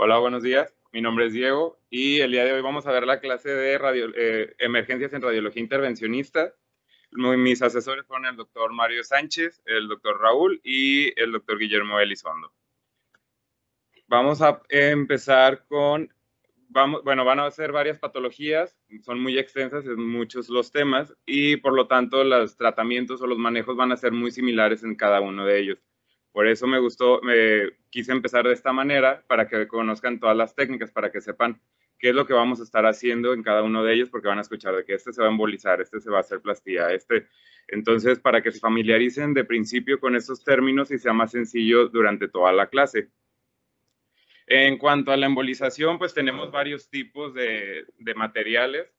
Hola, buenos días. Mi nombre es Diego y el día de hoy vamos a ver la clase de emergencias en radiología intervencionista. Mis asesores fueron el doctor Mario Sánchez, el doctor Raúl y el doctor Guillermo Elizondo. Vamos a empezar con, van a ser varias patologías, son muy extensas, son muchos los temas y por lo tanto los tratamientos o los manejos van a ser muy similares en cada uno de ellos. Por eso quise empezar de esta manera para que conozcan todas las técnicas, para que sepan qué es lo que vamos a estar haciendo en cada uno de ellos, porque van a escuchar de que este se va a embolizar, este se va a hacer plastía, este. Entonces, para que se familiaricen de principio con estos términos y sea más sencillo durante toda la clase. En cuanto a la embolización, pues tenemos varios tipos de materiales.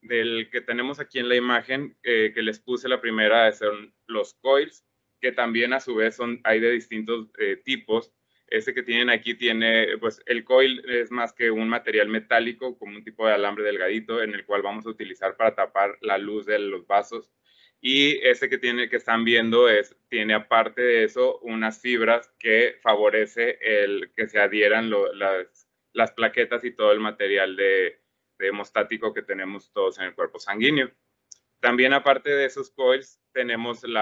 Del que tenemos aquí en la imagen que les puse la primera son los coils, que también a su vez hay de distintos tipos. Este que tienen aquí tiene, pues el coil es más que un material metálico, como un tipo de alambre delgadito, en el cual vamos a utilizar para tapar la luz de los vasos. Y este que están viendo tiene aparte de eso unas fibras que favorece el que se adhieran las plaquetas y todo el material de hemostático que tenemos todos en el cuerpo sanguíneo. También aparte de esos coils tenemos el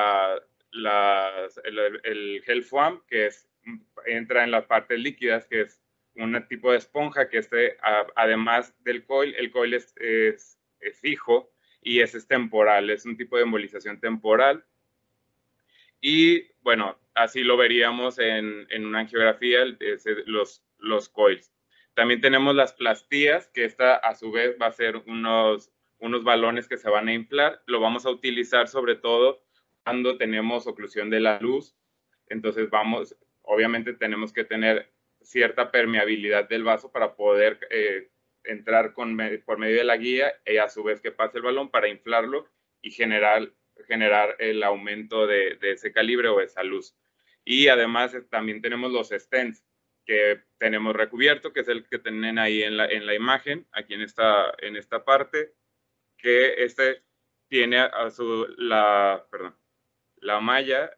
gel foam, que entra en las partes líquidas, que es un tipo de esponja que además del coil, el coil es fijo y ese es temporal, es un tipo de embolización temporal. Y bueno, así lo veríamos en una angiografía, los coils. También tenemos las plastías, que esta a su vez va a ser unos balones que se van a inflar. Lo vamos a utilizar sobre todo cuando tenemos oclusión de la luz. Entonces obviamente tenemos que tener cierta permeabilidad del vaso para poder entrar por medio de la guía y a su vez que pase el balón para inflarlo y generar el aumento de ese calibre o esa luz. Y además también tenemos los stents que tenemos recubierto, que es el que tienen ahí en la imagen, aquí en esta parte, que tiene la malla,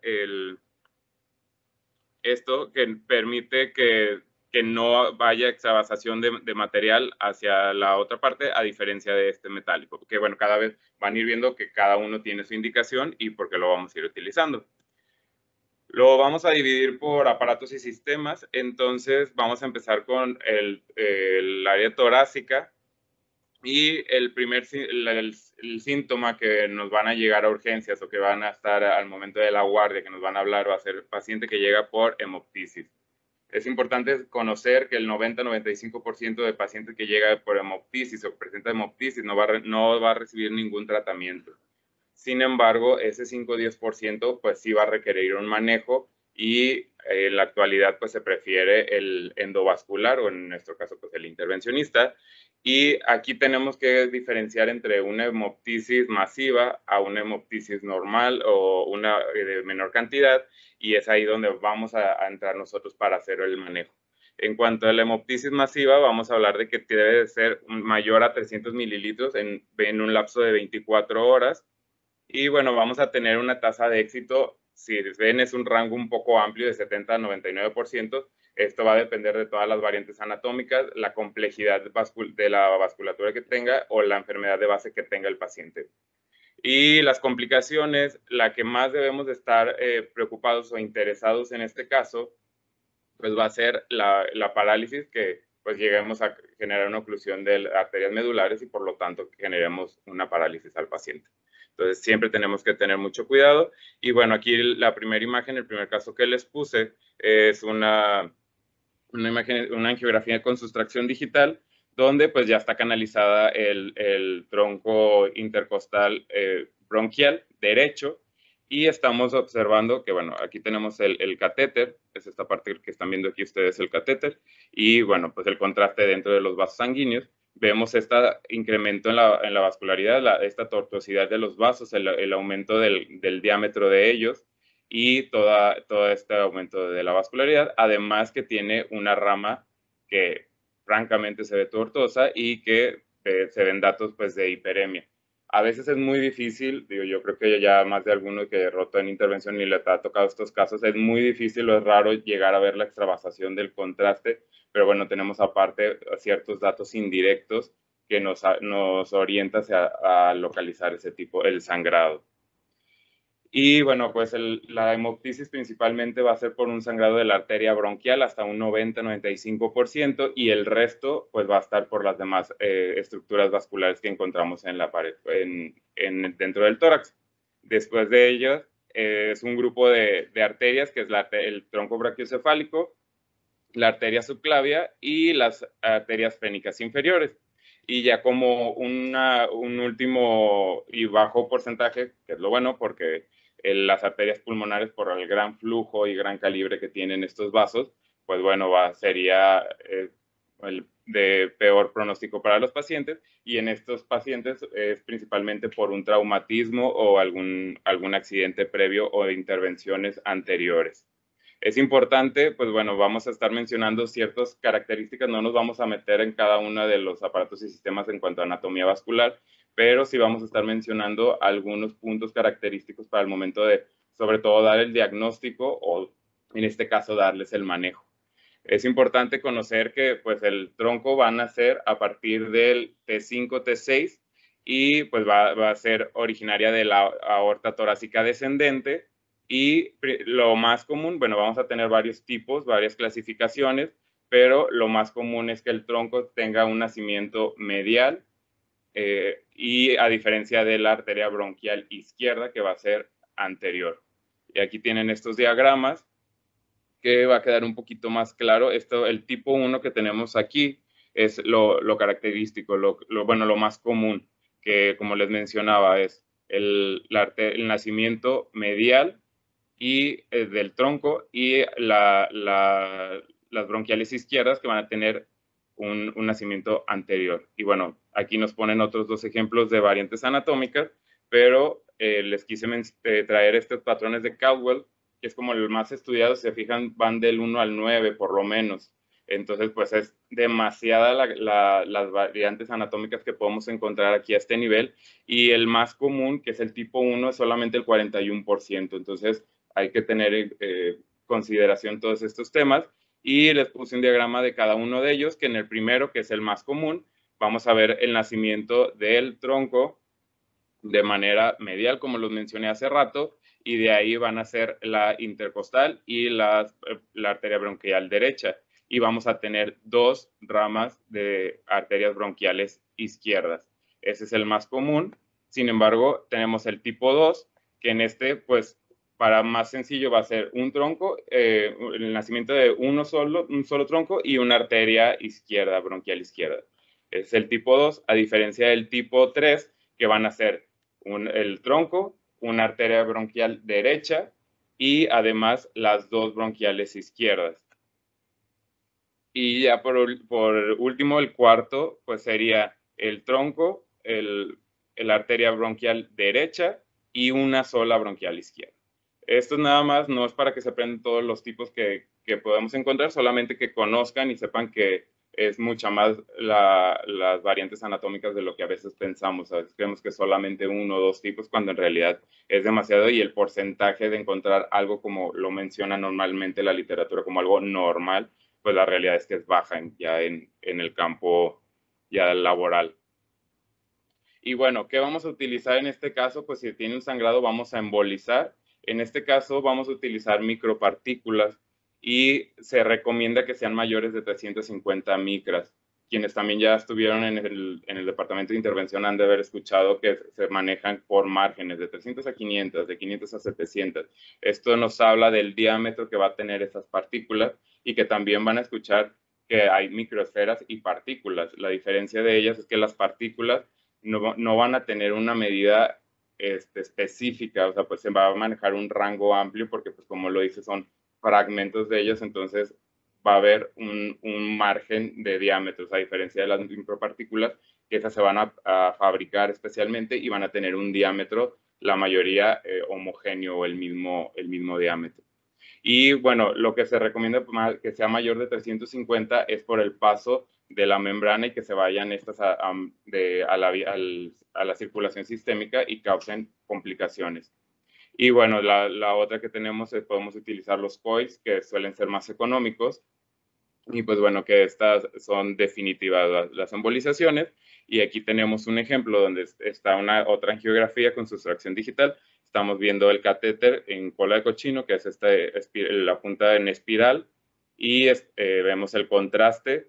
esto que permite que no vaya extravasación de material hacia la otra parte, a diferencia de este metálico, que bueno, cada vez van a ir viendo que cada uno tiene su indicación y por qué lo vamos a ir utilizando. Lo vamos a dividir por aparatos y sistemas, entonces vamos a empezar con el área torácica y el síntoma que nos van a llegar a urgencias o que van a estar al momento de la guardia, que nos van a hablar, va a ser el paciente que llega por hemoptisis. Es importante conocer que el 90-95% de pacientes que llega por hemoptisis o presenta hemoptisis no va a recibir ningún tratamiento. Sin embargo, ese 5-10% pues sí va a requerir un manejo y en la actualidad pues se prefiere el endovascular o en nuestro caso pues el intervencionista. Y aquí tenemos que diferenciar entre una hemoptisis masiva a una hemoptisis normal o una de menor cantidad, y es ahí donde vamos a entrar nosotros para hacer el manejo. En cuanto a la hemoptisis masiva, vamos a hablar de que debe ser mayor a 300 mililitros en un lapso de 24 horas. Y bueno, vamos a tener una tasa de éxito, si ven, es un rango un poco amplio de 70 a 99%. Esto va a depender de todas las variantes anatómicas, la complejidad de la vasculatura que tenga o la enfermedad de base que tenga el paciente. Y las complicaciones, la que más debemos de estar preocupados o interesados en este caso, pues va a ser la parálisis, que pues lleguemos a generar una oclusión de arterias medulares y por lo tanto generemos una parálisis al paciente. Entonces siempre tenemos que tener mucho cuidado. Y bueno, aquí la primera imagen, el primer caso que les puse, es una imagen, una angiografía con sustracción digital, donde pues ya está canalizada el tronco intercostal bronquial derecho, y estamos observando que, bueno, aquí tenemos el catéter, es esta parte que están viendo aquí ustedes, el catéter, y bueno, pues el contraste dentro de los vasos sanguíneos. Vemos este incremento en la vascularidad, esta tortuosidad de los vasos, el aumento del diámetro de ellos, y todo este aumento de la vascularidad, además que tiene una rama que francamente se ve tortuosa y que se ven datos pues de hiperemia. A veces es muy difícil, digo, yo creo que ya más de alguno que rotó en intervención y le ha tocado estos casos, es muy difícil o es raro llegar a ver la extravasación del contraste, pero bueno, tenemos aparte ciertos datos indirectos que nos orienta a localizar ese tipo, el sangrado. Y bueno, pues la hemoptisis principalmente va a ser por un sangrado de la arteria bronquial hasta un 90-95% y el resto pues va a estar por las demás estructuras vasculares que encontramos en la pared, dentro del tórax. Después de ellas es un grupo de arterias que es el tronco brachiocefálico, la arteria subclavia y las arterias fénicas inferiores. Y ya como un último y bajo porcentaje, que es lo bueno porque las arterias pulmonares por el gran flujo y gran calibre que tienen estos vasos, pues bueno, sería el de peor pronóstico para los pacientes y en estos pacientes es principalmente por un traumatismo o algún accidente previo o de intervenciones anteriores. Es importante, pues bueno, vamos a estar mencionando ciertas características, no nos vamos a meter en cada uno de los aparatos y sistemas en cuanto a anatomía vascular, pero sí vamos a estar mencionando algunos puntos característicos para el momento de, sobre todo, dar el diagnóstico o, en este caso, darles el manejo. Es importante conocer que pues el tronco va a nacer a partir del T5, T6 y pues va a ser originaria de la aorta torácica descendente y lo más común, bueno, vamos a tener varios tipos, varias clasificaciones, pero lo más común es que el tronco tenga un nacimiento medial y a diferencia de la arteria bronquial izquierda que va a ser anterior. Y aquí tienen estos diagramas que va a quedar un poquito más claro. El tipo 1 que tenemos aquí es lo característico, bueno, lo más común, que como les mencionaba es el nacimiento medial y del tronco y las bronquiales izquierdas que van a tener un nacimiento anterior. Y bueno, aquí nos ponen otros dos ejemplos de variantes anatómicas, pero les quise traer estos patrones de Caldwell, que es como el más estudiado, si se fijan, van del 1 al 9 por lo menos. Entonces, pues es demasiada las variantes anatómicas que podemos encontrar aquí a este nivel. Y el más común, que es el tipo 1, es solamente el 41%. Entonces, hay que tener consideración todos estos temas. Y les puse un diagrama de cada uno de ellos, que en el primero, que es el más común, vamos a ver el nacimiento del tronco de manera medial, como los mencioné hace rato, y de ahí van a ser la intercostal y la arteria bronquial derecha. Y vamos a tener dos ramas de arterias bronquiales izquierdas. Ese es el más común. Sin embargo, tenemos el tipo 2, que en este, pues, para más sencillo va a ser un tronco, el nacimiento de un solo tronco y una arteria izquierda, bronquial izquierda. Es el tipo 2, a diferencia del tipo 3, que van a ser el tronco, una arteria bronquial derecha y además las dos bronquiales izquierdas. Y ya por último, el cuarto, pues sería el tronco, la arteria bronquial derecha y una sola bronquial izquierda. Esto nada más no es para que se aprendan todos los tipos que podemos encontrar, solamente que conozcan y sepan que es mucha más las variantes anatómicas de lo que a veces pensamos. A veces creemos que solamente uno o dos tipos, cuando en realidad es demasiado y el porcentaje de encontrar algo como lo menciona normalmente la literatura como algo normal, pues la realidad es que es baja ya en el campo ya laboral. Y bueno, ¿qué vamos a utilizar en este caso? Pues si tiene un sangrado vamos a embolizar. En este caso vamos a utilizar micropartículas y se recomienda que sean mayores de 350 micras. Quienes también ya estuvieron en el departamento de intervención han de haber escuchado que se manejan por márgenes de 300 a 500, de 500 a 700. Esto nos habla del diámetro que va a tener esas partículas y que también van a escuchar que hay microesferas y partículas. La diferencia de ellas es que las partículas no van a tener una medida específica, o sea, pues se va a manejar un rango amplio porque, pues como lo dice, son fragmentos de ellos, entonces va a haber un margen de diámetros, a diferencia de las micropartículas, que esas se van a fabricar especialmente y van a tener un diámetro, la mayoría homogéneo o el mismo diámetro. Y bueno, lo que se recomienda que sea mayor de 350 es por el paso de la membrana y que se vayan estas a la circulación sistémica y causen complicaciones. Y bueno, la otra que tenemos es podemos utilizar los coils, que suelen ser más económicos. Y pues bueno, que estas son definitivas las embolizaciones. Y aquí tenemos un ejemplo donde está otra angiografía con sustracción digital. Estamos viendo el catéter en cola de cochino, que es la punta en espiral, y vemos el contraste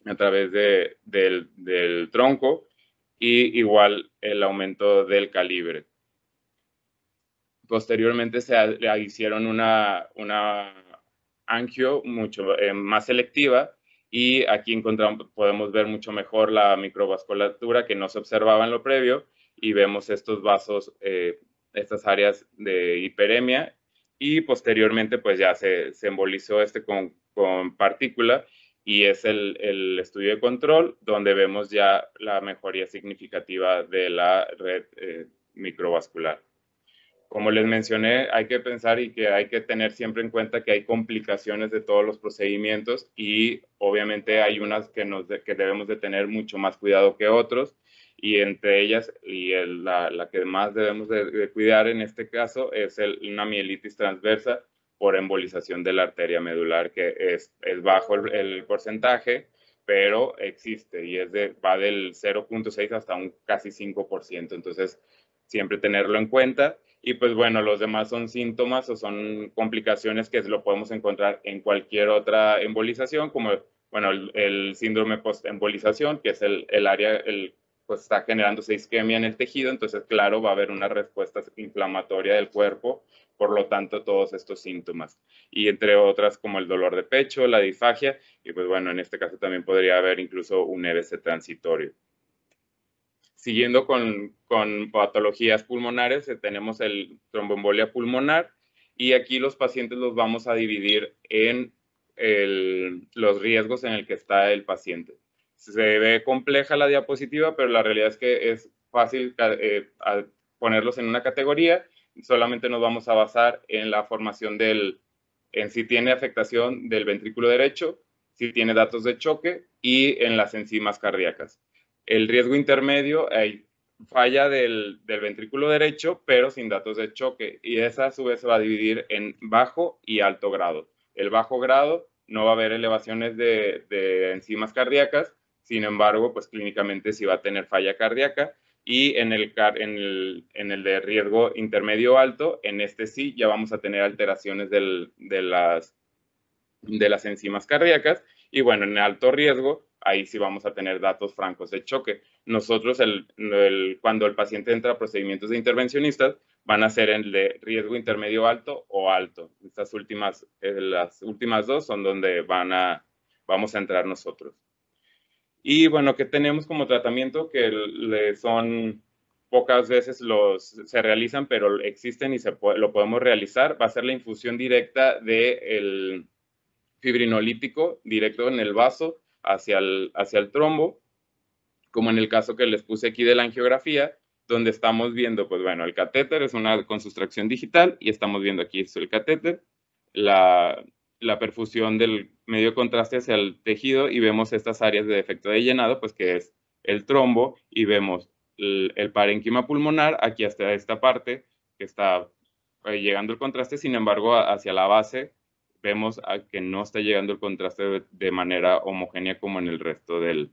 a través del tronco y igual el aumento del calibre. Posteriormente le hicieron una angio mucho más selectiva y aquí podemos ver mucho mejor la microvasculatura que no se observaba en lo previo y vemos estos vasos, estas áreas de hiperemia y posteriormente pues ya se embolizó con partícula y es el estudio de control donde vemos ya la mejoría significativa de la red microvascular. Como les mencioné, hay que pensar y que hay que tener siempre en cuenta que hay complicaciones de todos los procedimientos y obviamente hay unas que debemos de tener mucho más cuidado que otros y entre ellas la que más debemos de cuidar en este caso es una mielitis transversa por embolización de la arteria medular, que es bajo el porcentaje, pero existe y va del 0.6 hasta un casi 5%. Entonces, siempre tenerlo en cuenta. Y pues bueno, los demás son síntomas o son complicaciones que lo podemos encontrar en cualquier otra embolización, como bueno, el síndrome post-embolización, que es el área, pues está generándose isquemia en el tejido, entonces claro, va a haber una respuesta inflamatoria del cuerpo, por lo tanto todos estos síntomas. Y entre otras como el dolor de pecho, la disfagia, y pues bueno, en este caso también podría haber incluso un EBC transitorio. Siguiendo con patologías pulmonares, tenemos el tromboembolia pulmonar y aquí los pacientes los vamos a dividir en los riesgos en el que está el paciente. Se ve compleja la diapositiva, pero la realidad es que es fácil ponerlos en una categoría. Solamente nos vamos a basar en la formación en si tiene afectación del ventrículo derecho, si tiene datos de choque y en las enzimas cardíacas. El riesgo intermedio, hay falla del ventrículo derecho, pero sin datos de choque. Y esa a su vez se va a dividir en bajo y alto grado. El bajo grado no va a haber elevaciones de enzimas cardíacas, sin embargo, pues clínicamente sí va a tener falla cardíaca. Y en el de riesgo intermedio alto, en este sí ya vamos a tener alteraciones de las enzimas cardíacas. Y bueno, en alto riesgo, ahí sí vamos a tener datos francos de choque. Nosotros, cuando el paciente entra a procedimientos de intervencionistas, van a ser el de riesgo intermedio alto o alto. Las últimas dos son donde vamos a entrar nosotros. Y bueno, ¿qué tenemos como tratamiento? Que son pocas veces se realizan, pero existen y lo podemos realizar. Va a ser la infusión directa del fibrinolítico directo en el vaso hacia el trombo, como en el caso que les puse aquí de la angiografía, donde estamos viendo, pues bueno, el catéter es con sustracción digital y estamos viendo aquí el catéter, la perfusión del medio contraste hacia el tejido y vemos estas áreas de defecto de llenado, pues que es el trombo y vemos el parénquima pulmonar aquí hasta esta parte que está llegando el contraste, sin embargo, hacia la base vemos que no está llegando el contraste de manera homogénea como en el resto del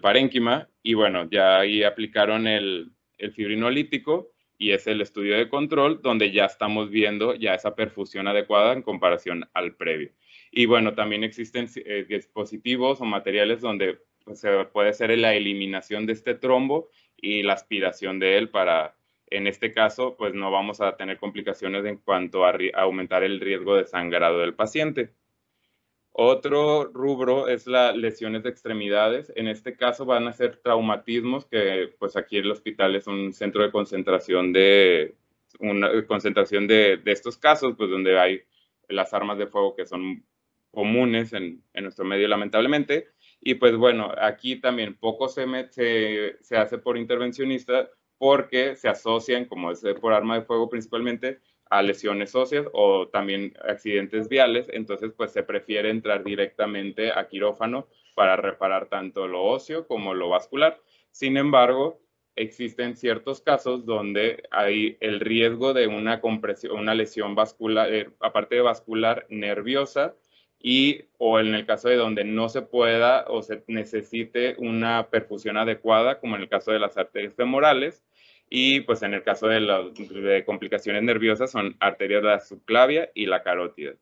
parénquima. Y bueno, ya ahí aplicaron el fibrinolítico y es el estudio de control donde ya estamos viendo ya esa perfusión adecuada en comparación al previo. Y bueno, también existen dispositivos o materiales donde se puede hacer la eliminación de este trombo y la aspiración de él en este caso, pues no vamos a tener complicaciones en cuanto a aumentar el riesgo de sangrado del paciente. Otro rubro es las lesiones de extremidades. En este caso van a ser traumatismos, que pues aquí el hospital es un centro de concentración de estos casos, pues donde hay las armas de fuego que son comunes en nuestro medio lamentablemente. Y pues bueno, aquí también poco se hace por intervencionista porque se asocian, como es por arma de fuego principalmente, a lesiones óseas o también accidentes viales, entonces pues se prefiere entrar directamente a quirófano para reparar tanto lo óseo como lo vascular. Sin embargo, existen ciertos casos donde hay el riesgo de una compresión, una lesión vascular, aparte de vascular, nerviosa, y o en el caso de donde no se pueda o se necesite una perfusión adecuada, como en el caso de las arterias femorales, y pues en el caso de complicaciones nerviosas son arterias de la subclavia y la carótida.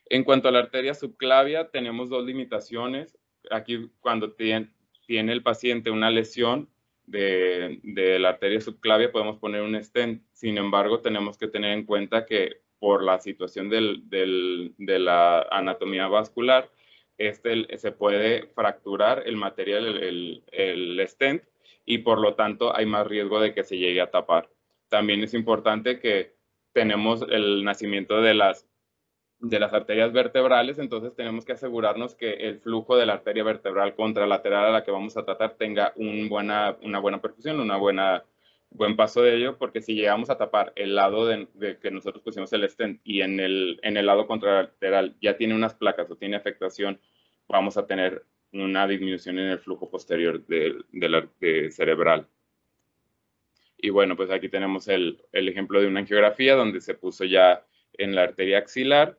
En cuanto a la arteria subclavia, tenemos dos limitaciones. Aquí cuando tiene el paciente una lesión de la arteria subclavia podemos poner un stent. Sin embargo, tenemos que tener en cuenta que por la situación de la anatomía vascular, se puede fracturar el material, el stent, y por lo tanto hay más riesgo de que se llegue a tapar. También es importante que tenemos el nacimiento de las arterias vertebrales, entonces tenemos que asegurarnos que el flujo de la arteria vertebral contralateral a la que vamos a tratar tenga una buena perfusión, buen paso de ello, porque si llegamos a tapar el lado de que nosotros pusimos el stent y en el lado contralateral ya tiene unas placas o tiene afectación, vamos a tener una disminución en el flujo posterior cerebral. Y bueno, pues aquí tenemos el ejemplo de una angiografía donde se puso ya en la arteria axilar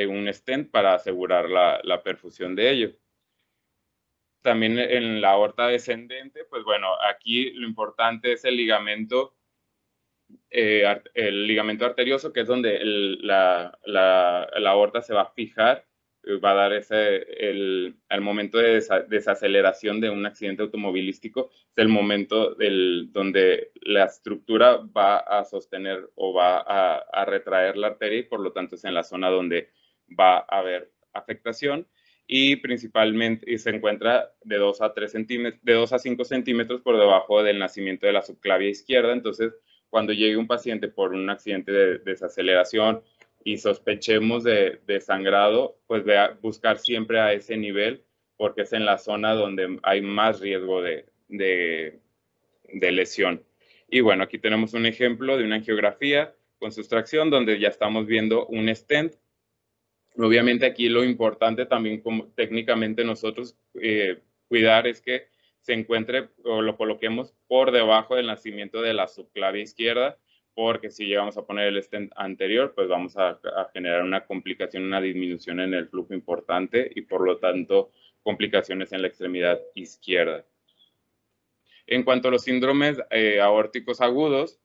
un stent para asegurar la perfusión de ello. También en la aorta descendente, pues bueno, aquí lo importante es el ligamento arterioso, que es donde la aorta se va a fijar, va a dar al momento de desaceleración de un accidente automovilístico, es el momento donde la estructura va a sostener o va a retraer la arteria y por lo tanto es en la zona donde va a haber afectación y principalmente se encuentra de 2 a 3 centímetros, de 2 a 5 centímetros por debajo del nacimiento de la subclavia izquierda. Entonces, cuando llegue un paciente por un accidente de desaceleración y sospechemos de sangrado, pues buscar siempre a ese nivel porque es en la zona donde hay más riesgo de lesión. Y bueno, aquí tenemos un ejemplo de una angiografía con sustracción donde ya estamos viendo un stent. Obviamente aquí lo importante también como técnicamente nosotros cuidar es que se encuentre o lo coloquemos por debajo del nacimiento de la subclavia izquierda, porque si llegamos a poner el stent anterior, pues vamos a generar una complicación, una disminución en el flujo importante y por lo tanto complicaciones en la extremidad izquierda. En cuanto a los síndromes aórticos agudos,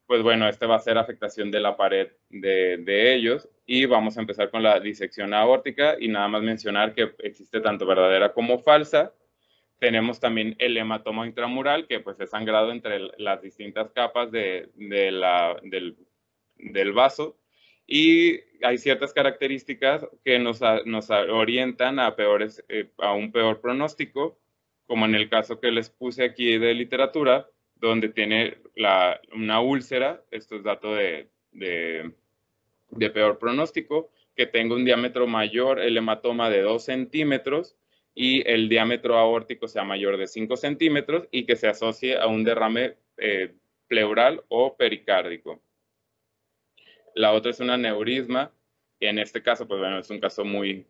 pues bueno, este va a ser afectación de la pared de ellos y vamos a empezar con la disección aórtica y nada más mencionar que existe tanto verdadera como falsa. Tenemos también el hematoma intramural, que pues es sangrado entre las distintas capas del vaso y hay ciertas características que nos orientan a un peor pronóstico, como en el caso que les puse aquí de literatura, donde tiene una úlcera, esto es dato de peor pronóstico, que tenga un diámetro mayor, el hematoma de 2 centímetros y el diámetro aórtico sea mayor de 5 centímetros y que se asocie a un derrame pleural o pericárdico. La otra es un aneurisma, y en este caso, pues bueno, es un caso muy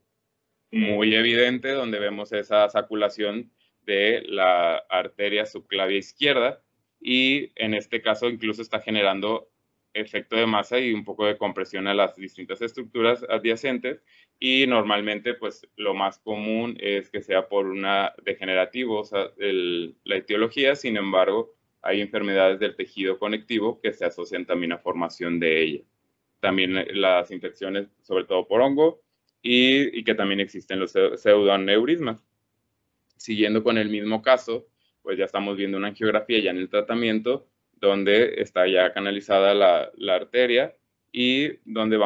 evidente donde vemos esa saculación de la arteria subclavia izquierda y en este caso incluso está generando efecto de masa y un poco de compresión a las distintas estructuras adyacentes y normalmente pues lo más común es que sea por una degenerativo, o sea, la etiología. Sin embargo, hay enfermedades del tejido conectivo que se asocian también a formación de ella. También las infecciones, sobre todo por hongo, y que también existen los pseudoaneurismas. Siguiendo con el mismo caso, pues ya estamos viendo una angiografía ya en el tratamiento, donde está ya canalizada la arteria y donde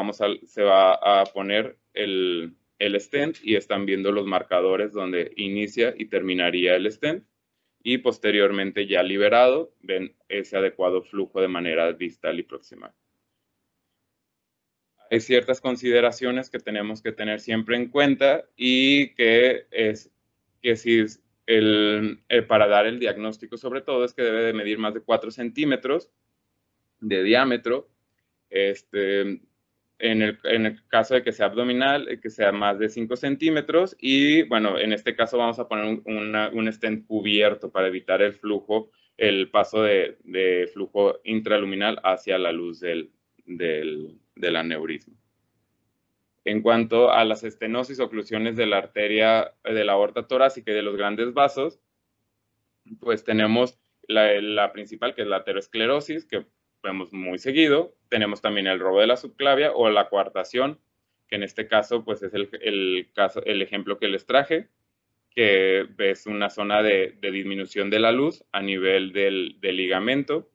se va a poner el stent y están viendo los marcadores donde inicia y terminaría el stent y posteriormente ya liberado ven ese adecuado flujo de manera distal y proximal. Hay ciertas consideraciones que tenemos que tener siempre en cuenta y que es que si para dar el diagnóstico sobre todo es que debe de medir más de 4 centímetros de diámetro En el caso de que sea abdominal, que sea más de 5 centímetros. Y bueno, en este caso vamos a poner un stent cubierto para evitar el flujo, el paso de flujo intraluminal hacia la luz del aneurisma. En cuanto a las estenosis, oclusiones de la arteria de la aorta torácica y de los grandes vasos, pues tenemos la principal, que es la aterosclerosis, que vemos muy seguido. Tenemos también el robo de la subclavia o la coartación, que en este caso pues es el ejemplo que les traje, que es una zona de disminución de la luz a nivel del ligamento,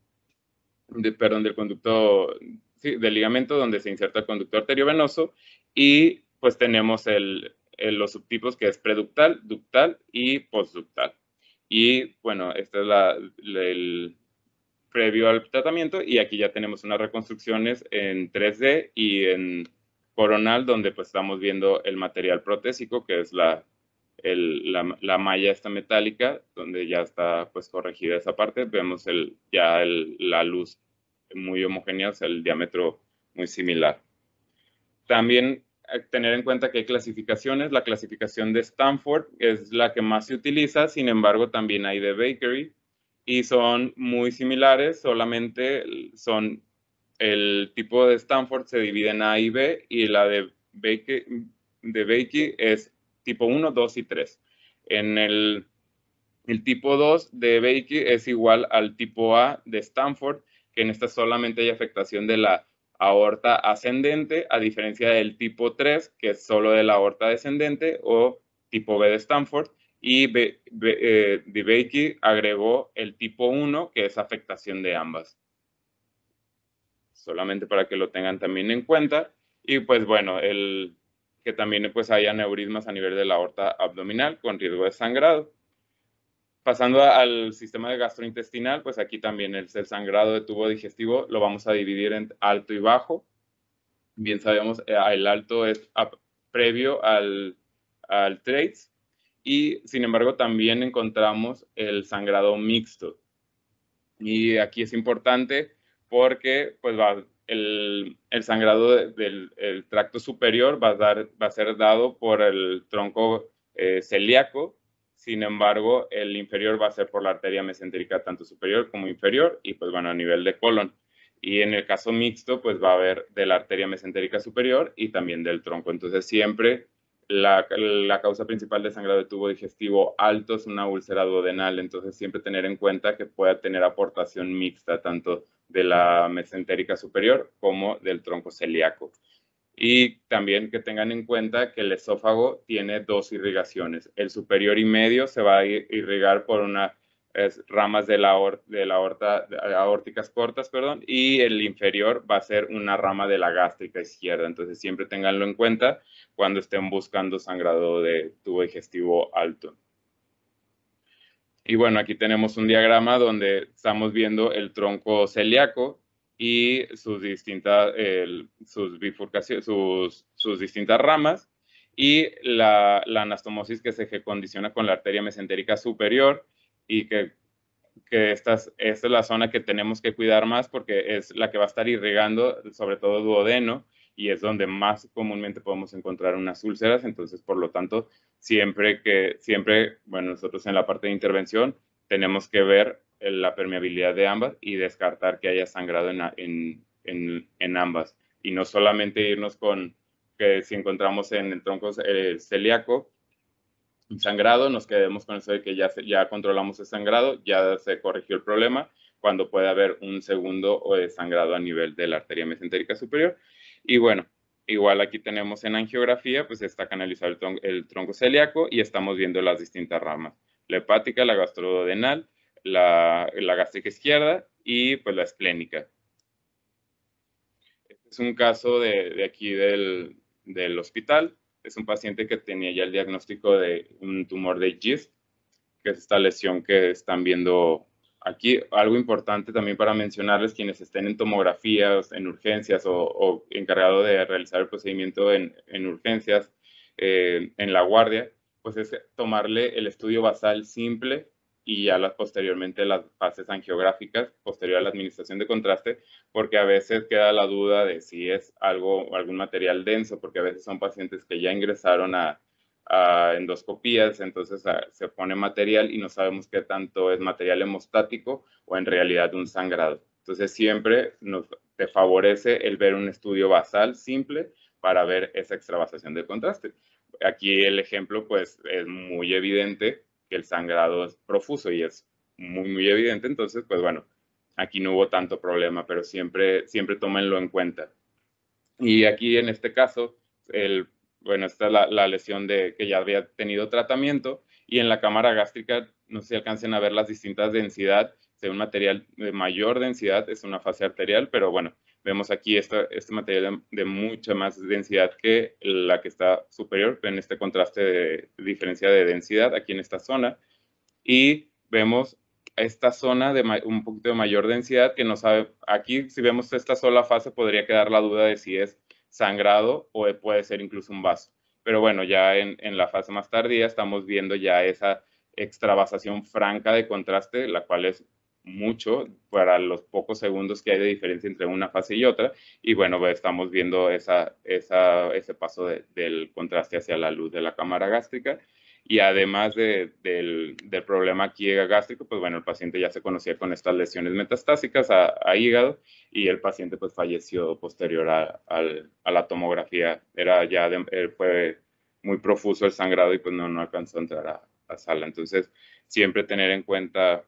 perdón, del conducto, sí, del ligamento donde se inserta el conducto arteriovenoso. Y pues tenemos los subtipos, que es preductal, ductal y postductal. Y bueno, este es el previo al tratamiento, y aquí ya tenemos unas reconstrucciones en 3D y en coronal, donde pues estamos viendo el material protésico, que es la malla esta metálica, donde ya está pues corregida esa parte. Vemos la luz muy homogénea, o sea, el diámetro muy similar. También tener en cuenta que hay clasificaciones. La clasificación de Stanford es la que más se utiliza, sin embargo también hay de Bakery y son muy similares, solamente son el tipo de Stanford se divide en A y B, y la de Bakery es tipo 1, 2 y 3. En el tipo 2 de Bakery es igual al tipo A de Stanford, que en esta solamente hay afectación de la aorta ascendente, a diferencia del tipo 3, que es solo de la aorta descendente, o tipo B de Stanford. Y de Bakery agregó el tipo 1, que es afectación de ambas. Solamente para que lo tengan también en cuenta. Y pues bueno, que también pues haya aneurismas a nivel de la aorta abdominal con riesgo de sangrado. Pasando al sistema de gastrointestinal, pues aquí también el sangrado de tubo digestivo lo vamos a dividir en alto y bajo. Bien sabemos, el alto es previo al TRACE, y sin embargo también encontramos el sangrado mixto. Y aquí es importante porque pues el sangrado del tracto superior va a ser dado por el tronco celíaco. Sin embargo, el inferior va a ser por la arteria mesentérica, tanto superior como inferior, y pues bueno, a nivel de colon. Y en el caso mixto, pues va a haber de la arteria mesentérica superior y también del tronco. Entonces siempre la causa principal de sangrado de tubo digestivo alto es una úlcera duodenal. Entonces siempre tener en cuenta que pueda tener aportación mixta, tanto de la mesentérica superior como del tronco celíaco. Y también que tengan en cuenta que el esófago tiene dos irrigaciones. El superior y medio se va a irrigar por ramas de la aorta, aórticas cortas, perdón, y el inferior va a ser una rama de la gástrica izquierda. Entonces siempre tenganlo en cuenta cuando estén buscando sangrado de tubo digestivo alto. Y bueno, aquí tenemos un diagrama donde estamos viendo el tronco celíaco y sus distintas bifurcaciones, sus distintas ramas, y la anastomosis que se condiciona con la arteria mesentérica superior, y que esta es la zona que tenemos que cuidar más porque es la que va a estar irrigando sobre todo duodeno, y es donde más comúnmente podemos encontrar unas úlceras. Entonces, por lo tanto, siempre, bueno, nosotros en la parte de intervención tenemos que ver la permeabilidad de ambas y descartar que haya sangrado en ambas. Y no solamente irnos con que si encontramos en el tronco celíaco sangrado, nos quedemos con eso de que ya controlamos el sangrado, ya se corrigió el problema, cuando puede haber un segundo sangrado a nivel de la arteria mesentérica superior. Y bueno, igual aquí tenemos en angiografía, pues está canalizado el tronco celíaco, y estamos viendo las distintas ramas: la hepática, la gastroduodenal, la gástrica izquierda y pues la esplénica. Este es un caso de aquí del hospital. Es un paciente que tenía ya el diagnóstico de un tumor de GIST, que es esta lesión que están viendo aquí. Algo importante también para mencionarles, quienes estén en tomografías, en urgencias, o encargado de realizar el procedimiento en urgencias, en la guardia, pues es tomarle el estudio basal simple y ya posteriormente las fases angiográficas, posterior a la administración de contraste, porque a veces queda la duda de si es algún material denso, porque a veces son pacientes que ya ingresaron a endoscopías, entonces se pone material y no sabemos qué tanto es material hemostático o en realidad un sangrado. Entonces siempre te favorece el ver un estudio basal simple para ver esa extravasación de contraste. Aquí el ejemplo pues es muy evidente que el sangrado es profuso y es muy evidente, entonces pues bueno, aquí no hubo tanto problema, pero siempre tómenlo en cuenta. Y aquí en este caso, bueno, esta es la lesión que ya había tenido tratamiento y en la cámara gástrica, no sé si alcancen a ver las distintas densidades, un material de mayor densidad es una fase arterial, pero bueno, vemos aquí este material de mucha más densidad que la que está superior, en este contraste de diferencia de densidad aquí en esta zona, y vemos esta zona de un poquito de mayor densidad que no sabe, aquí si vemos esta sola fase podría quedar la duda de si es sangrado o puede ser incluso un vaso. Pero bueno, ya en la fase más tardía estamos viendo ya esa extravasación franca de contraste, la cual es mucho para los pocos segundos que hay de diferencia entre una fase y otra. Y bueno, estamos viendo ese paso del contraste hacia la luz de la cámara gástrica. Y además del problema aquí gástrico, pues bueno, el paciente ya se conocía con estas lesiones metastásicas a hígado y el paciente pues falleció posterior a la tomografía. Fue muy profuso el sangrado y pues no alcanzó a entrar a sala. Entonces, siempre tener en cuenta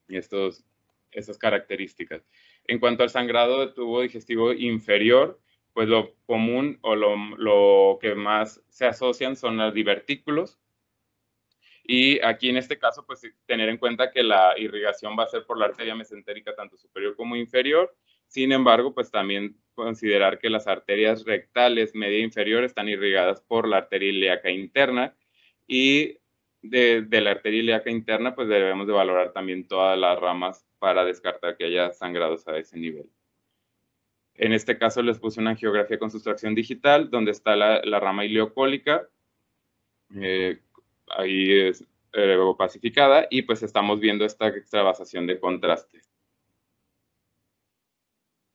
esas características. En cuanto al sangrado de tubo digestivo inferior, pues lo común o lo que más se asocian son los divertículos. Y aquí en este caso, pues tener en cuenta que la irrigación va a ser por la arteria mesentérica tanto superior como inferior. Sin embargo, pues también considerar que las arterias rectales media e inferior están irrigadas por la arteria ilíaca interna y de la arteria ilíaca interna, pues debemos de valorar también todas las ramas para descartar que haya sangrados a ese nivel. En este caso les puse una angiografía con sustracción digital, donde está la rama ileocólica, ahí es pacificada, y pues estamos viendo esta extravasación de contraste.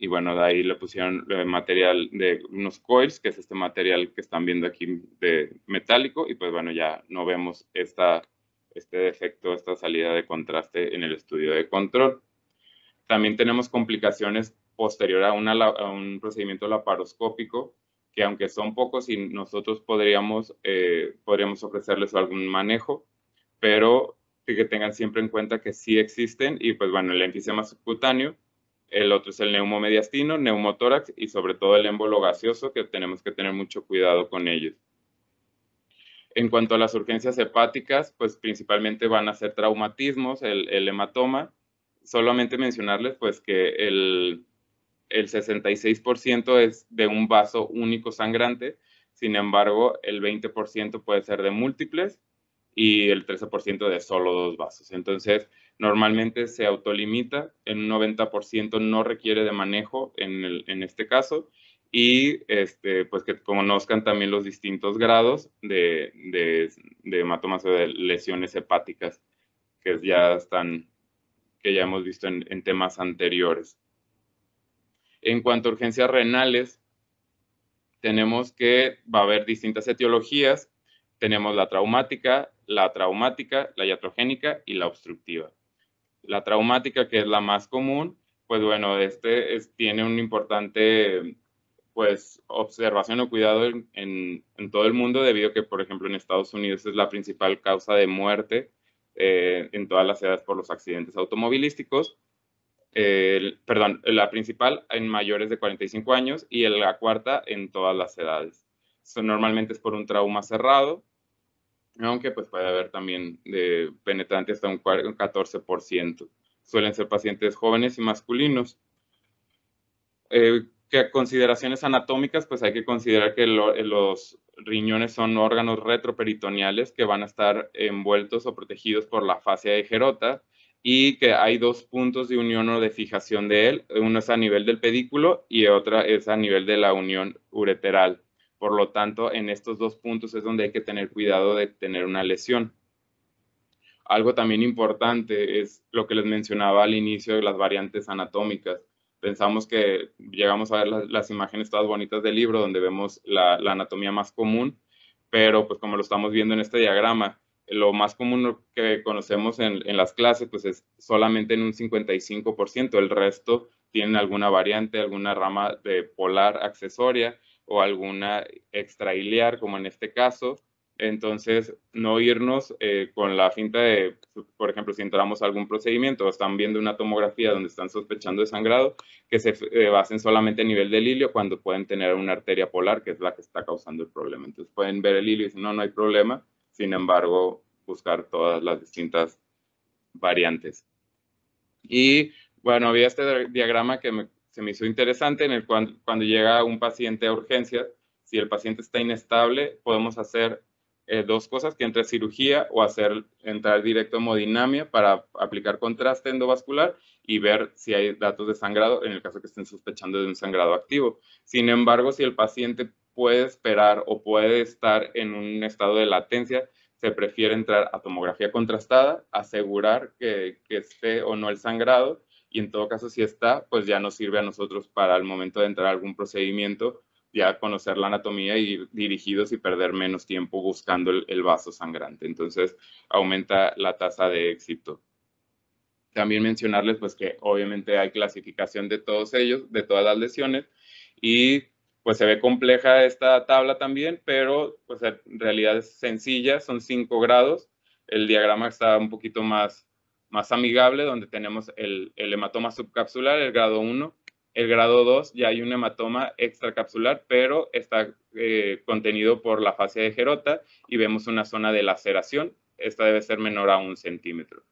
Y bueno, de ahí le pusieron material de unos coils, que es este material que están viendo aquí de metálico, y pues bueno, ya no vemos este defecto, esta salida de contraste en el estudio de control. También tenemos complicaciones posterior a un procedimiento laparoscópico, que aunque son pocos y nosotros podríamos ofrecerles algún manejo, pero que tengan siempre en cuenta que sí existen y pues bueno, el enfisema subcutáneo, el otro es el neumomediastino, neumotórax y sobre todo el émbolo gaseoso, que tenemos que tener mucho cuidado con ellos. En cuanto a las urgencias hepáticas, pues principalmente van a ser traumatismos, el hematoma. Solamente mencionarles pues que el 66% es de un vaso único sangrante, sin embargo el 20% puede ser de múltiples y el 13% de solo 2 vasos. Entonces, normalmente se autolimita, en un 90% no requiere de manejo en este caso, y pues que conozcan también los distintos grados de hematomas o de lesiones hepáticas que ya hemos visto en temas anteriores. En cuanto a urgencias renales, tenemos que va a haber distintas etiologías. Tenemos la traumática, la iatrogénica y la obstructiva. La traumática, que es la más común, pues bueno, tiene un importante pues observación o cuidado en todo el mundo, debido a que, por ejemplo, en Estados Unidos es la principal causa de muerte en todas las edades por los accidentes automovilísticos. La principal en mayores de 45 años y la cuarta en todas las edades. Normalmente es por un trauma cerrado, aunque pues puede haber también de penetrante hasta un 14%. Suelen ser pacientes jóvenes y masculinos. Consideraciones anatómicas, pues hay que considerar que los riñones son órganos retroperitoneales que van a estar envueltos o protegidos por la fascia de Gerota, y que hay 2 puntos de unión o de fijación de él. Uno es a nivel del pedículo y otra es a nivel de la unión ureteral. Por lo tanto, en estos 2 puntos es donde hay que tener cuidado de tener una lesión. Algo también importante es lo que les mencionaba al inicio de las variantes anatómicas. Pensamos que llegamos a ver las imágenes todas bonitas del libro donde vemos la anatomía más común, pero pues como lo estamos viendo en este diagrama, lo más común que conocemos en las clases pues es solamente en un 55%, el resto tienen alguna variante, alguna rama de polar accesoria o alguna extrailiar, como en este caso. Entonces, no irnos con la finta de, por ejemplo, si entramos a algún procedimiento o están viendo una tomografía donde están sospechando de sangrado, que se basen solamente a nivel del hilio cuando pueden tener una arteria polar, que es la que está causando el problema. Entonces, pueden ver el hilio y decir, no, no hay problema. Sin embargo, buscar todas las distintas variantes. Y bueno, había este diagrama que se me hizo interesante en el cual cuando llega un paciente a urgencia, si el paciente está inestable, podemos hacer dos cosas, que entre cirugía o entrar directo a hemodinamia para aplicar contraste endovascular y ver si hay datos de sangrado en el caso que estén sospechando de un sangrado activo. Sin embargo, si el paciente puede esperar o puede estar en un estado de latencia, se prefiere entrar a tomografía contrastada, asegurar que esté o no el sangrado, y en todo caso si está, pues ya nos sirve a nosotros para el momento de entrar a algún procedimiento, ya conocer la anatomía y ir dirigidos y perder menos tiempo buscando el vaso sangrante. Entonces aumenta la tasa de éxito. También mencionarles pues que obviamente hay clasificación de todos ellos, de todas las lesiones, y pues se ve compleja esta tabla también, pero pues en realidad es sencilla, son 5 grados. El diagrama está un poquito más amigable, donde tenemos el hematoma subcapsular, el grado 1. El grado 2 ya hay un hematoma extracapsular, pero está contenido por la fascia de Gerota y vemos una zona de laceración. Esta debe ser menor a 1 centímetro.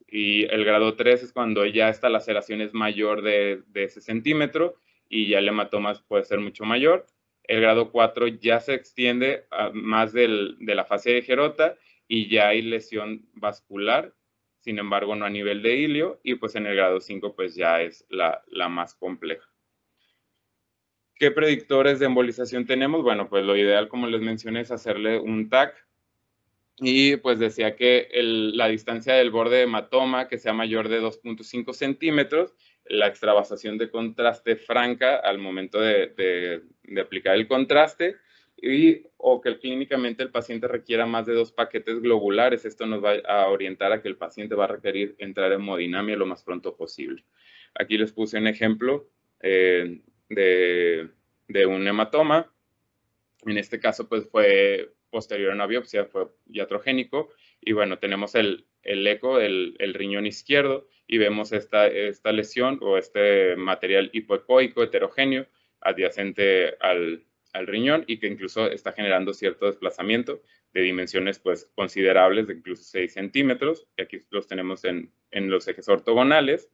Y el grado 3 es cuando ya esta laceración es mayor de ese centímetro y ya el hematoma puede ser mucho mayor. El grado 4 ya se extiende a más de la fase de Gerota y ya hay lesión vascular, sin embargo no a nivel de hilio, y pues en el grado 5 pues ya es la más compleja. ¿Qué predictores de embolización tenemos? Bueno, pues lo ideal, como les mencioné, es hacerle un TAC, y pues decía que la distancia del borde de hematoma que sea mayor de 2.5 centímetros, la extravasación de contraste franca al momento de aplicar el contraste, o que clínicamente el paciente requiera más de 2 paquetes globulares. Esto nos va a orientar a que el paciente va a requerir entrar en hemodinamia lo más pronto posible. Aquí les puse un ejemplo de un hematoma. En este caso, pues fue posterior a una biopsia, fue iatrogénico. Y bueno, tenemos el eco, el riñón izquierdo, y vemos esta lesión o este material hipoecoico heterogéneo adyacente al riñón y que incluso está generando cierto desplazamiento de dimensiones pues considerables, de incluso 6 centímetros. Y aquí los tenemos en los ejes ortogonales,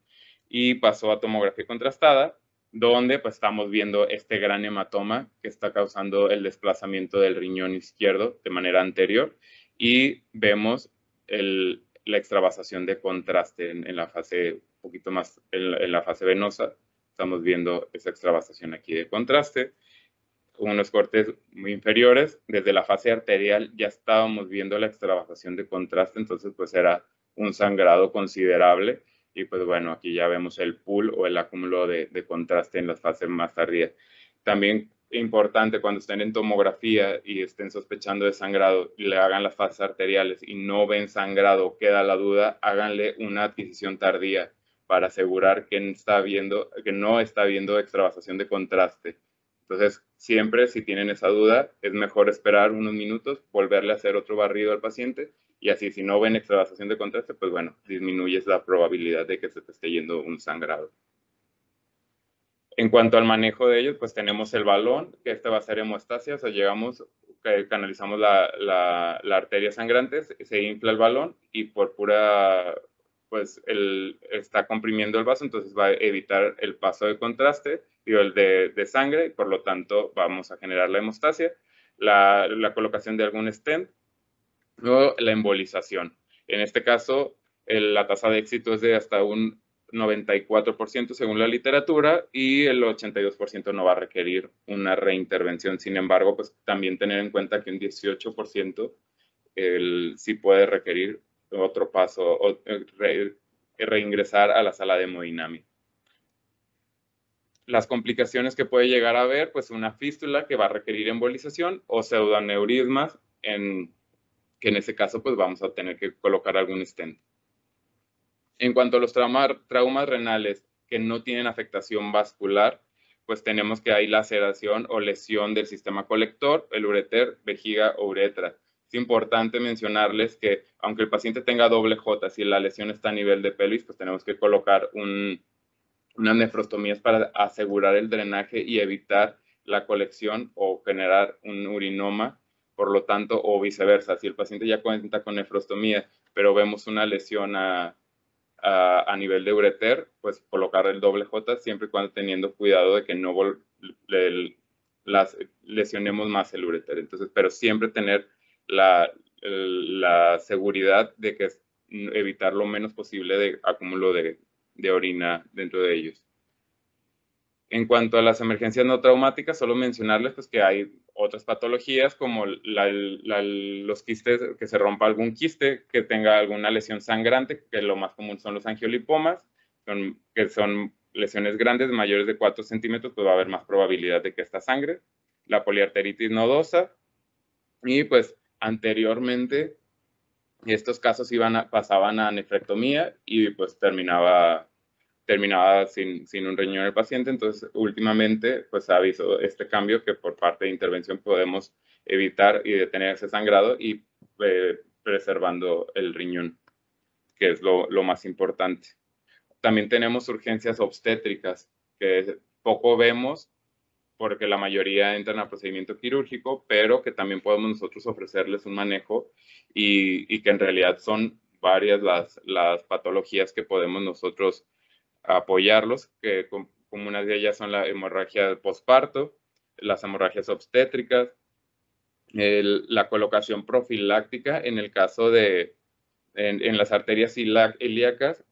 y pasó a tomografía contrastada, donde pues estamos viendo este gran hematoma que está causando el desplazamiento del riñón izquierdo de manera anterior, y vemos la extravasación de contraste en la fase, un poquito más en la fase venosa. Estamos viendo esa extravasación aquí de contraste. Unos cortes muy inferiores, desde la fase arterial ya estábamos viendo la extravasación de contraste, entonces pues era un sangrado considerable. Y pues bueno, aquí ya vemos el pool o el acúmulo de contraste en las fases más tardías. También importante, cuando estén en tomografía y estén sospechando de sangrado y le hagan las fases arteriales y no ven sangrado, queda la duda, háganle una adquisición tardía para asegurar que no está viendo extravasación de contraste. Entonces, siempre si tienen esa duda, es mejor esperar unos minutos, volverle a hacer otro barrido al paciente, y así si no ven extravasación de contraste, pues bueno, disminuyes la probabilidad de que se te esté yendo un sangrado. En cuanto al manejo de ellos, pues tenemos el balón, que este va a ser hemostasia, o sea, canalizamos la arteria sangrante, se infla el balón y por pues está comprimiendo el vaso, entonces va a evitar el paso de contraste, el de sangre, y por lo tanto vamos a generar la hemostasia, la colocación de algún stent o la embolización. En este caso, la tasa de éxito es de hasta un 94% según la literatura, y el 82% no va a requerir una reintervención. Sin embargo, pues también tener en cuenta que un 18% sí puede requerir otro paso, o reingresar a la sala de hemodinamia. Las complicaciones que puede llegar a haber, pues una fístula que va a requerir embolización o pseudoaneurismas, que en ese caso pues vamos a tener que colocar algún stent. En cuanto a los traumas renales que no tienen afectación vascular, pues tenemos que hay laceración o lesión del sistema colector, el ureter, vejiga o uretra. Es importante mencionarles que aunque el paciente tenga doble J, si la lesión está a nivel de pelvis, pues tenemos que colocar unas nefrostomías para asegurar el drenaje y evitar la colección o generar un urinoma, por lo tanto, o viceversa. Si el paciente ya cuenta con nefrostomía, pero vemos una lesión a nivel de ureter, pues colocar el doble J siempre y cuando teniendo cuidado de que no lesionemos más el ureter. Entonces, pero siempre tener la seguridad de que evitar lo menos posible de acúmulo de orina dentro de ellos. En cuanto a las emergencias no traumáticas, solo mencionarles pues, que hay otras patologías como los quistes, que se rompa algún quiste, que tenga alguna lesión sangrante, que lo más común son los angiolipomas, que son lesiones grandes, mayores de 4 centímetros, pues va a haber más probabilidad de que esta sangre. La poliarteritis nodosa, y pues anteriormente estos casos pasaban a nefrectomía y pues terminaba sin un riñón el paciente. Entonces, últimamente, pues ha visto este cambio que por parte de intervención podemos evitar y detener ese sangrado y preservando el riñón, que es lo más importante. También tenemos urgencias obstétricas, que poco vemos porque la mayoría entran a procedimiento quirúrgico, pero que también podemos nosotros ofrecerles un manejo y que en realidad son varias las patologías que podemos nosotros apoyarlos, que como una de ellas son la hemorragia postparto, las hemorragias obstétricas, la colocación profiláctica en el caso en las arterias ilíacas,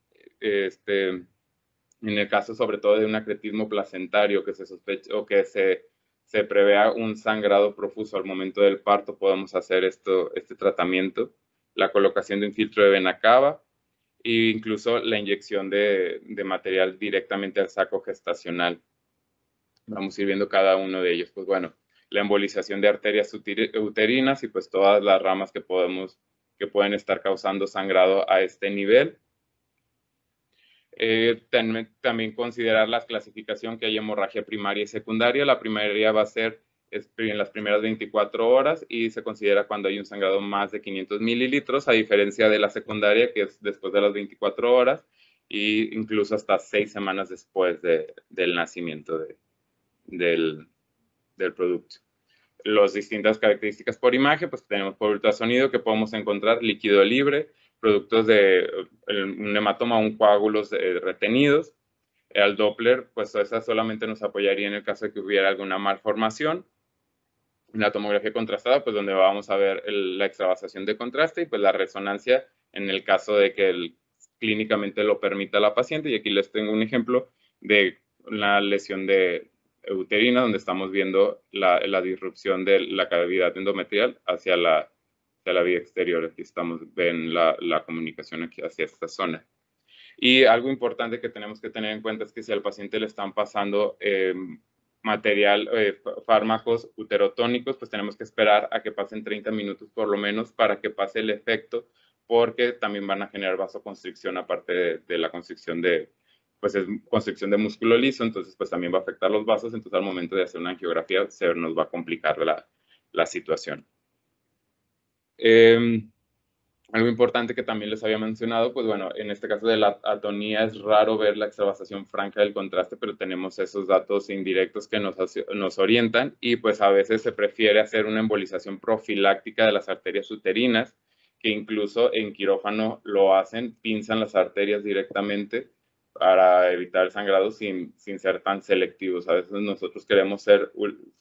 en el caso sobre todo de un acretismo placentario que se sospecha o que se prevea un sangrado profuso al momento del parto, podemos hacer este tratamiento, la colocación de un filtro de vena cava, e incluso la inyección de material directamente al saco gestacional. Vamos a ir viendo cada uno de ellos. Pues bueno, la embolización de arterias uterinas y pues todas las ramas que pueden estar causando sangrado a este nivel. También considerar la clasificación que hay hemorragia primaria y secundaria. La primaria va a ser en las primeras 24 horas y se considera cuando hay un sangrado más de 500 mililitros, a diferencia de la secundaria, que es después de las 24 horas e incluso hasta 6 semanas después del nacimiento del producto. Las distintas características por imagen, pues tenemos por ultrasonido que podemos encontrar líquido libre, productos de un hematoma, un coágulos retenidos. Al Doppler, pues esa solamente nos apoyaría en el caso de que hubiera alguna malformación. La tomografía contrastada, pues donde vamos a ver la extravasación de contraste, y pues la resonancia en el caso de que clínicamente lo permita la paciente. Y aquí les tengo un ejemplo de una lesión uterina donde estamos viendo la disrupción de la cavidad endometrial hacia la vía exterior. Aquí ven la comunicación aquí hacia esta zona. Y algo importante que tenemos que tener en cuenta es que si al paciente le están pasando fármacos uterotónicos, pues tenemos que esperar a que pasen 30 minutos por lo menos para que pase el efecto, porque también van a generar vasoconstricción aparte de la constricción pues es constricción de músculo liso, entonces pues también va a afectar los vasos. Entonces al momento de hacer una angiografía se nos va a complicar la situación. Algo importante que también les había mencionado, pues bueno, en este caso de la atonía es raro ver la extravasación franca del contraste, pero tenemos esos datos indirectos que nos orientan, y pues a veces se prefiere hacer una embolización profiláctica de las arterias uterinas, que incluso en quirófano lo hacen, pinzan las arterias directamente para evitar el sangrado sin ser tan selectivos. A veces nosotros queremos ser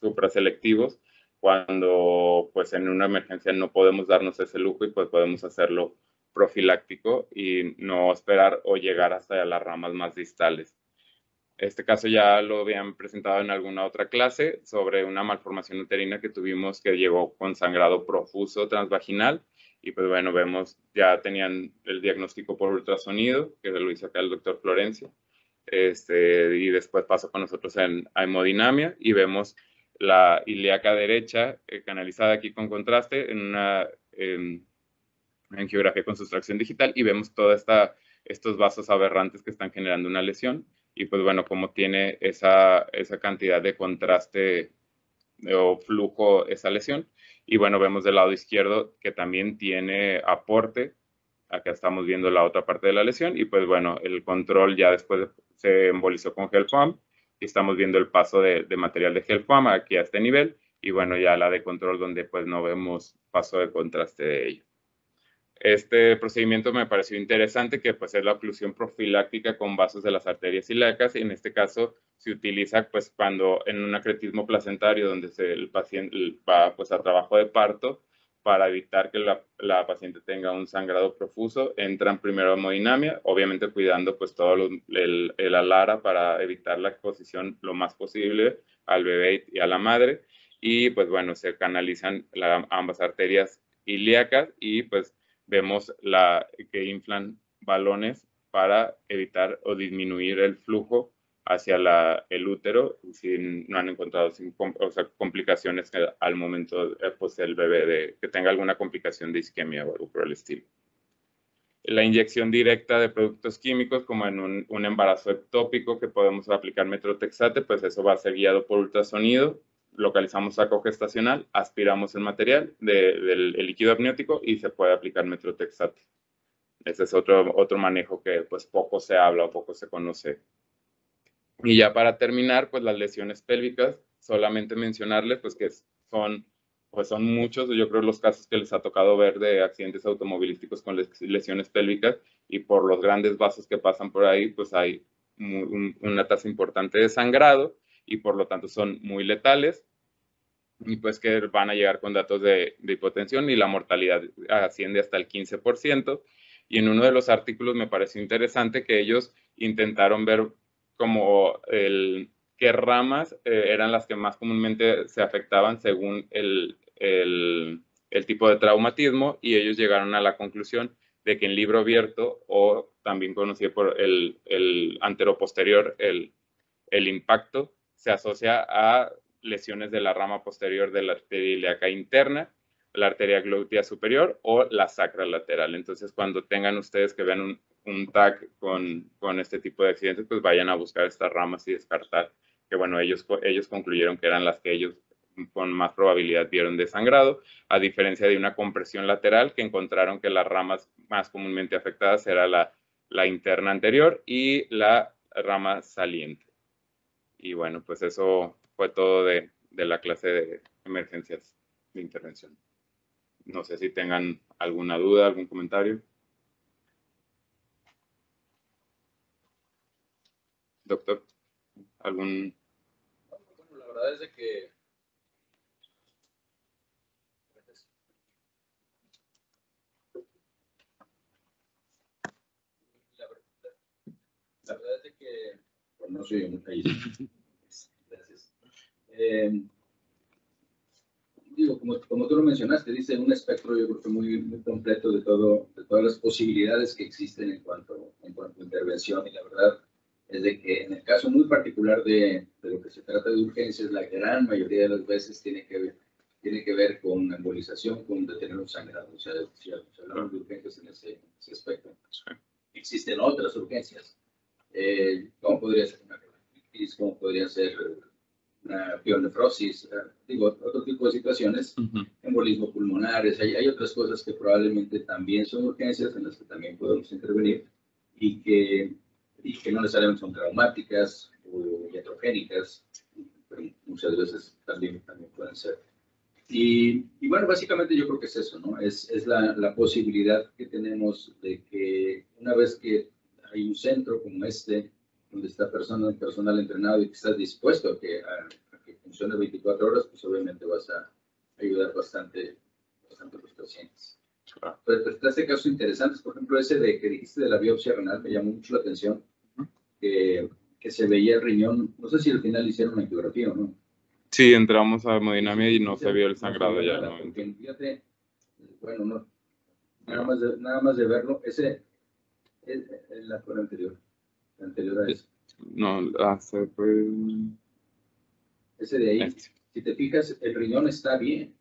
supraselectivos cuando pues en una emergencia no podemos darnos ese lujo, y pues podemos hacerlo profiláctico y no esperar o llegar hasta las ramas más distales. Este caso ya lo habían presentado en alguna otra clase sobre una malformación uterina que tuvimos, que llegó con sangrado profuso transvaginal, y pues bueno, vemos, ya tenían el diagnóstico por ultrasonido, que lo hizo acá el doctor Florencio, y después pasó con nosotros en hemodinamia y vemos la ilíaca derecha canalizada aquí con contraste en una angiografía con sustracción digital y vemos todos estos vasos aberrantes que están generando una lesión y pues bueno, como tiene esa cantidad de contraste o flujo esa lesión. Y bueno, vemos del lado izquierdo que también tiene aporte. Acá estamos viendo la otra parte de la lesión y pues bueno, el control ya después se embolizó con gel foam y estamos viendo el paso de material de gel foam aquí a este nivel y bueno, ya la de control donde pues no vemos paso de contraste de ello. Este procedimiento me pareció interesante, que pues es la oclusión profiláctica con vasos de las arterias ilíacas. En este caso se utiliza pues cuando en un acretismo placentario donde el paciente va pues a trabajo de parto para evitar que la paciente tenga un sangrado profuso. Entran primero a hemodinamia, obviamente cuidando pues todo el alara para evitar la exposición lo más posible al bebé y a la madre. Y pues bueno, se canalizan ambas arterias ilíacas y pues vemos que inflan balones para evitar o disminuir el flujo hacia el útero si no han encontrado complicaciones al momento pues, el bebé que tenga alguna complicación de isquemia o algo por el estilo. La inyección directa de productos químicos, como en un embarazo ectópico que podemos aplicar metrotexate, pues eso va a ser guiado por ultrasonido. Localizamos saco gestacional, aspiramos el material del líquido amniótico y se puede aplicar metrotexate. Ese es otro manejo que pues poco se habla o poco se conoce. Y ya para terminar, pues las lesiones pélvicas, solamente mencionarles pues que son muchos, yo creo, los casos que les ha tocado ver de accidentes automovilísticos con lesiones pélvicas y por los grandes vasos que pasan por ahí, pues hay una tasa importante de sangrado y por lo tanto son muy letales y pues que van a llegar con datos de hipotensión y la mortalidad asciende hasta el 15%. Y en uno de los artículos me pareció interesante que ellos intentaron ver como qué ramas eran las que más comúnmente se afectaban según el tipo de traumatismo y ellos llegaron a la conclusión de que en libro abierto o también conocido por el anteroposterior, el impacto se asocia a lesiones de la rama posterior de la arteria ilíaca interna, la arteria glútea superior o la sacra lateral. Entonces, cuando tengan ustedes que vean un TAC con este tipo de accidentes, pues vayan a buscar estas ramas y descartar que, bueno, ellos concluyeron que eran las que ellos con más probabilidad vieron de sangrado, a diferencia de una compresión lateral que encontraron que las ramas más comúnmente afectadas era la interna anterior y la rama saliente. Y bueno, pues eso fue todo de la clase de emergencias de intervención. No sé si tengan alguna duda, algún comentario. Doctor, ¿algún...? Bueno, la verdad es de que la verdad es de que bueno, no soy un país. Gracias. Digo, como tú lo mencionaste, dice un espectro yo creo que muy completo de todas las posibilidades que existen en cuanto a intervención y la verdad es de que en el caso muy particular de lo que se trata de urgencias, la gran mayoría de las veces tiene que ver con embolización, con detener un sangrado. O sea, si hablamos de urgencias en ese aspecto. Existen otras urgencias. ¿Cómo podría ser una crisis? ¿Cómo podría ser una pionefrosis? Digo, otro tipo de situaciones, embolismo pulmonares. Hay otras cosas que probablemente también son urgencias en las que también podemos intervenir y que no necesariamente son traumáticas o iatrogénicas, pero muchas veces también pueden ser. Y bueno, básicamente yo creo que es eso, ¿no? Es la posibilidad que tenemos de que una vez que hay un centro como este, donde está personal entrenado y que estás dispuesto a que funcione 24 horas, pues obviamente vas a ayudar bastante a los pacientes. Pero este caso interesante, por ejemplo, ese que dijiste de la biopsia renal, me llamó mucho la atención, que se veía el riñón, no sé si al final hicieron una angiografía o no. Sí, entramos a hemodinamia y no se vio el sangrado ya. Fíjate, bueno, Nada más de verlo, ese es la prueba anterior. La anterior a eso. No, hace pues... Ese de ahí, si te fijas, el riñón está bien.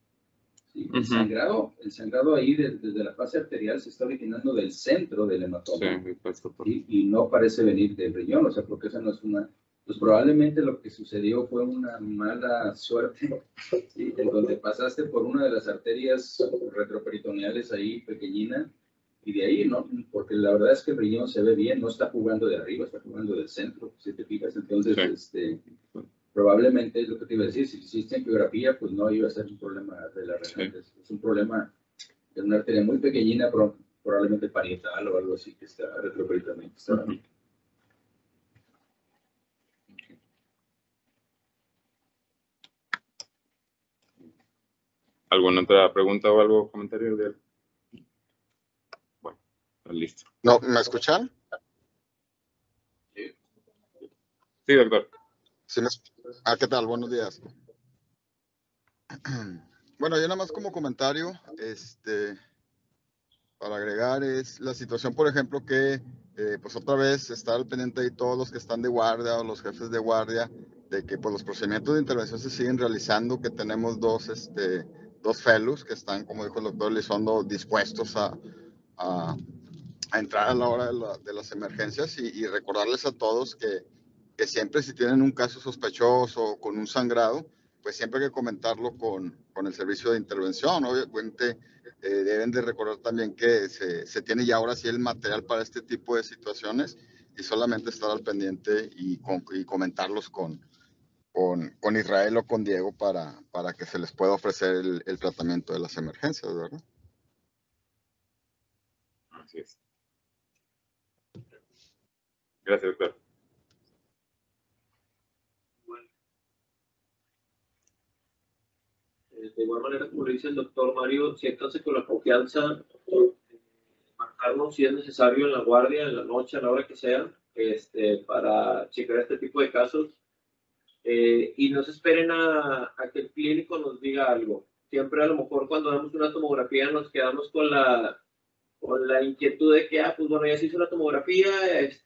¿Sí? El sangrado ahí desde la fase arterial se está originando del centro del hematoma. ¿Sí? Y no parece venir del riñón, o sea, porque esa no es una... Pues probablemente lo que sucedió fue una mala suerte, ¿sí? En donde pasaste por una de las arterias retroperitoneales ahí pequeñina, y de ahí, ¿no? Porque la verdad es que el riñón se ve bien, no está jugando de arriba, está jugando del centro, si te fijas. Entonces, probablemente es lo que te iba a decir, si hiciste angiografía, pues no iba a ser un problema de la renal, es un problema de una arteria muy pequeñina, probablemente parietal o algo así, que está retroperitonealmente. ¿Alguna otra pregunta o algo, comentario de él? Bueno, listo. No, ¿me escuchan? Sí, doctor. Sí, ¿qué tal? Buenos días. Bueno, yo nada más como comentario, para agregar es la situación, por ejemplo, que pues otra vez estar al pendiente de todos los que están de guardia o los jefes de guardia, de que pues los procedimientos de intervención se siguen realizando, que tenemos dos fellows que están, como dijo el doctor Elizondo, dispuestos a entrar a la hora de las emergencias y recordarles a todos que siempre si tienen un caso sospechoso o con un sangrado, pues siempre hay que comentarlo con el servicio de intervención. Obviamente deben de recordar también que se tiene ya ahora sí el material para este tipo de situaciones y solamente estar al pendiente y comentarlos con Israel o con Diego para que se les pueda ofrecer el tratamiento de las emergencias, ¿verdad? Así es. Gracias, doctor. De igual manera, como le dice el doctor Mario, siéntanse con la confianza, marcarnos si es necesario en la guardia, en la noche, a la hora que sea, para checar este tipo de casos. Y no se esperen a que el clínico nos diga algo. Siempre a lo mejor cuando damos una tomografía nos quedamos con la inquietud de que, pues bueno, ya se hizo la tomografía,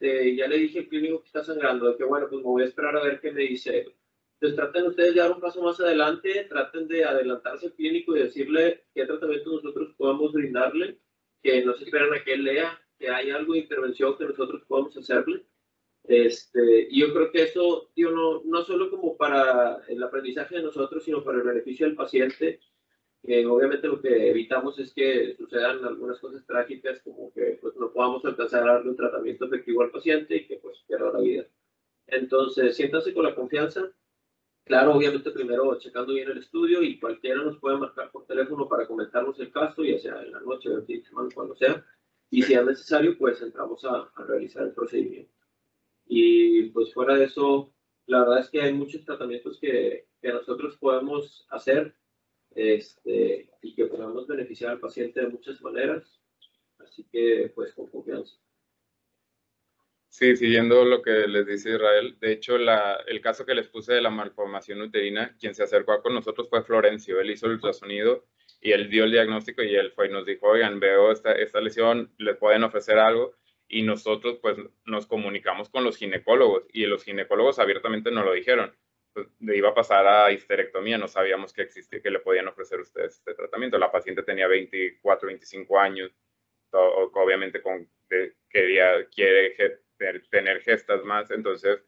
ya le dije al clínico que está sangrando, de que bueno, pues me voy a esperar a ver qué me dice. Entonces traten ustedes de dar un paso más adelante, traten de adelantarse al clínico y decirle qué tratamiento nosotros podemos brindarle, que no se esperan a que él lea, que hay algo de intervención que nosotros podemos hacerle. Y yo creo que eso, tío, no solo como para el aprendizaje de nosotros, sino para el beneficio del paciente. Obviamente lo que evitamos es que sucedan algunas cosas trágicas, como que pues, no podamos alcanzar a darle un tratamiento efectivo al paciente y que pues pierda la vida. Entonces, siéntanse con la confianza. Claro, obviamente primero checando bien el estudio y cualquiera nos puede marcar por teléfono para comentarnos el caso, ya sea en la noche, en el fin de semana, cuando sea. Y si es necesario, pues entramos a realizar el procedimiento. Y pues fuera de eso, la verdad es que hay muchos tratamientos que nosotros podemos hacer y que podamos beneficiar al paciente de muchas maneras. Así que, pues, con confianza. Sí, siguiendo lo que les dice Israel, de hecho, el caso que les puse de la malformación uterina, quien se acercó con nosotros fue Florencio. Él hizo el ultrasonido y él dio el diagnóstico y él fue y nos dijo, oigan, veo esta lesión, ¿le pueden ofrecer algo? Y nosotros, pues, nos comunicamos con los ginecólogos y los ginecólogos abiertamente nos lo dijeron. Pues, iba a pasar a histerectomía, no sabíamos que existía, que le podían ofrecer ustedes este tratamiento. La paciente tenía 24, 25 años, obviamente quiere tener gestas más, entonces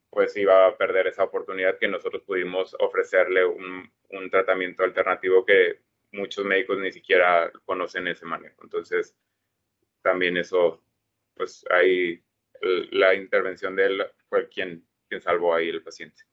pues iba a perder esa oportunidad que nosotros pudimos ofrecerle un tratamiento alternativo que muchos médicos ni siquiera conocen ese manejo. Entonces también eso, pues ahí la intervención de él fue quien salvó ahí el paciente.